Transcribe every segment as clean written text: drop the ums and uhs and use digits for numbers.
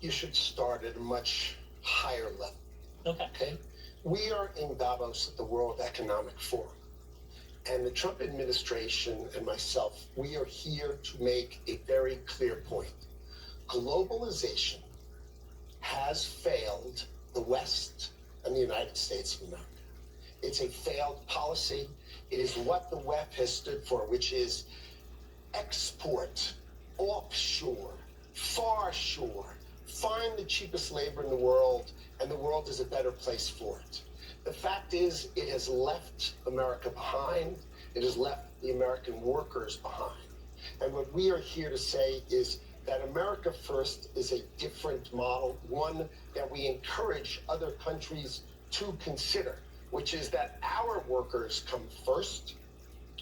you should start at a much higher level. Okay? We are in Davos at the World Economic Forum. And the Trump administration and myself, we are here to make a very clear point. Globalization has failed the West and the United States of America. It's a failed policy. It is what the WEF has stood for, which is export, offshore, far shore, find the cheapest labor in the world, and the world is a better place for it. The fact is, it has left America behind. It has left the American workers behind. And what we are here to say is that America First is a different model, one that we encourage other countries to consider, which is that our workers come first.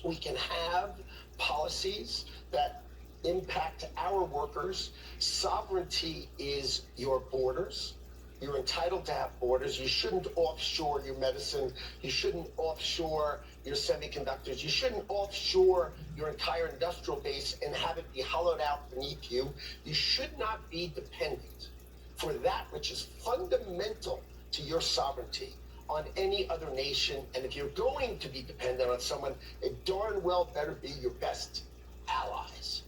We can have policies that impact our workers. Sovereignty is your borders. You're entitled to have borders. You shouldn't offshore your medicine. You shouldn't offshore your semiconductors. You shouldn't offshore your entire industrial base and have it be hollowed out beneath you. You should not be dependent for that which is fundamental to your sovereignty on any other nation. And if you're going to be dependent on someone, it darn well better be your best allies.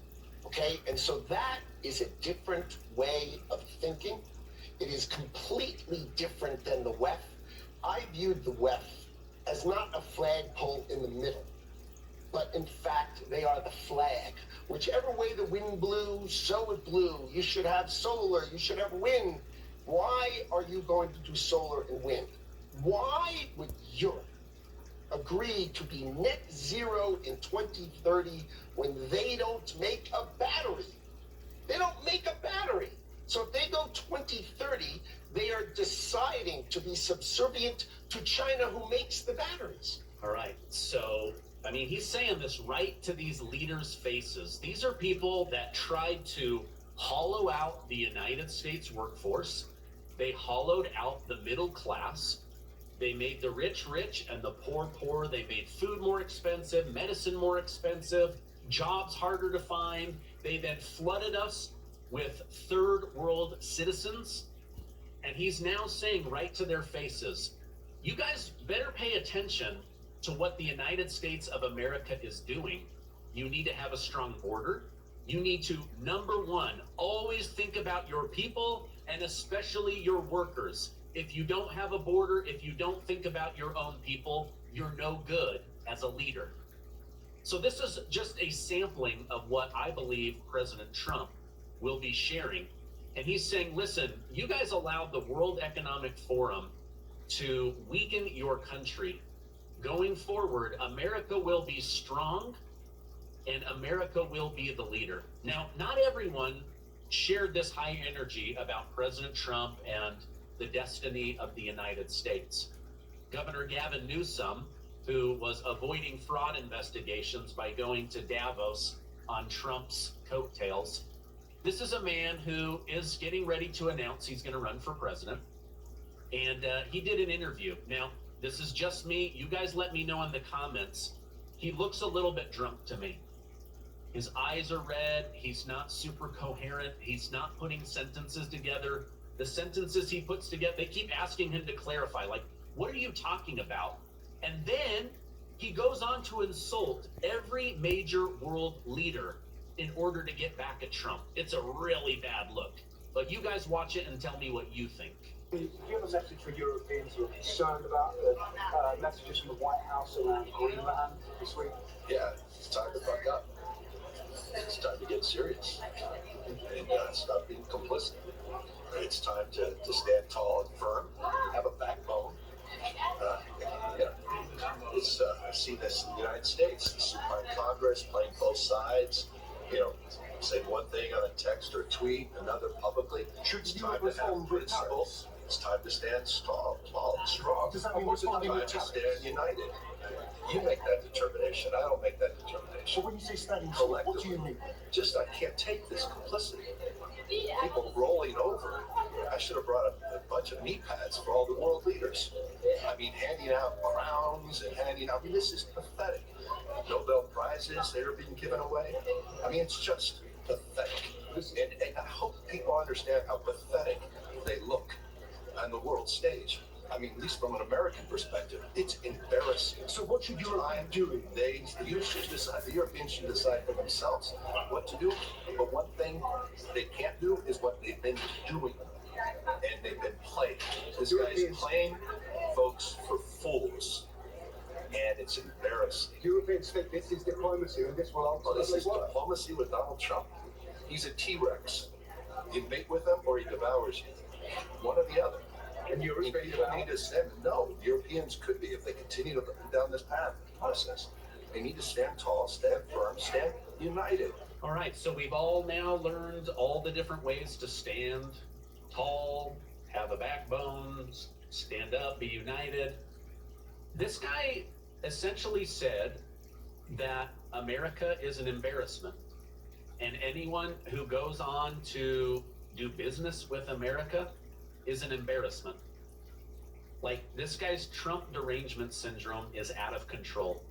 Okay? And so that is a different way of thinking. It is completely different than the WEF. I viewed the WEF as not a flagpole in the middle, but in fact, they are the flag. Whichever way the wind blew, so it blew. You should have solar, you should have wind. Why are you going to do solar and wind? Why would Europe agree to be net zero in 2030 when they don't make a battery? They don't make a battery. So if they go 2030, they are deciding to be subservient to China, who makes the batteries. All right. So, I mean, he's saying this right to these leaders' faces. These are people that tried to hollow out the United States workforce. They hollowed out the middle class. They made the rich rich and the poor poor. They made food more expensive, medicine more expensive, jobs harder to find. They then flooded us with third world citizens. And he's now saying right to their faces, you guys better pay attention to what the United States of America is doing. You need to have a strong border. You need to, number one, always think about your people and especially your workers. If you don't have a border, if you don't think about your own people, you're no good as a leader. So this is just a sampling of what I believe President Trump will be sharing. And he's saying, listen, you guys allowed the World Economic Forum to weaken your country. Going forward, America will be strong and America will be the leader. Now, not everyone shared this high energy about President Trump and the destiny of the United States. Governor Gavin Newsom, who was avoiding fraud investigations by going to Davos on Trump's coattails, this is a man who is getting ready to announce he's going to run for president. And he did an interview. Now, this is just me. You guys let me know in the comments. He looks a little bit drunk to me. His eyes are red. He's not super coherent. He's not putting sentences together. The sentences he puts together, they keep asking him to clarify, like, what are you talking about? And then he goes on to insult every major world leader in order to get back at Trump. It's a really bad look. But you guys watch it and tell me what you think. Do you have a message for Europeans who are concerned about the messages from the White House around Greenland this week? Yeah, it's time to fuck up. It's time to get serious and stop being complicit. It's time to stand tall and firm, have a backbone. I've seen this in the United States, the supine Congress playing both sides. Say one thing on a text or tweet, another publicly. It's time to have principles. It's time to stand tall and strong. Does that mean It's time to stand united. You make that determination. I don't make that determination. So when you say standing tall, what do you mean? Just, I can't take this complicity. People rolling over. I should have brought a bunch of knee pads for all the world leaders. I mean, handing out crowns and this is pathetic. Nobel Prizes, they are being given away. I mean, it's just pathetic. And I hope people understand how pathetic they look on the world stage. I mean, at least from an American perspective, it's embarrassing. So what should Europe be doing? You should decide. The Europeans should decide for themselves what to do. But one thing they can't do is what they've been doing, and they've been playing. This guy's playing folks for fools, and it's embarrassing. Europeans think this is diplomacy, and this will Well, this ultimately is work. diplomacy with Donald Trump. He's a T-Rex. You mate with him, or he devours you. One or the other. And You Europeans need to stand. No, Europeans could be if they continue to down this path process. They need to stand tall, stand firm, stand united. All right, so we've all now learned all the different ways to stand tall, have a backbone, stand up, be united. This guy essentially said that America is an embarrassment, and anyone who goes on to do business with America is an embarrassment. Like, this guy's Trump derangement syndrome is out of control.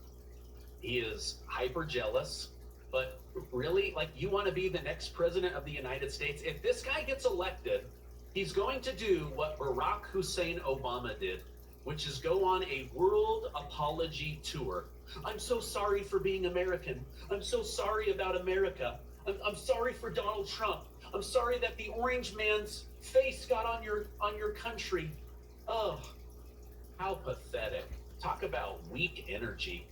He is hyper jealous, but really, like, you want to be the next president of the United States? If this guy gets elected, he's going to do what Barack Hussein Obama did, which is go on a world apology tour. I'm so sorry for being American. I'm so sorry about America. I'm sorry for Donald Trump. I'm sorry that the orange man's face got on your country. Oh, how pathetic. Talk about weak energy.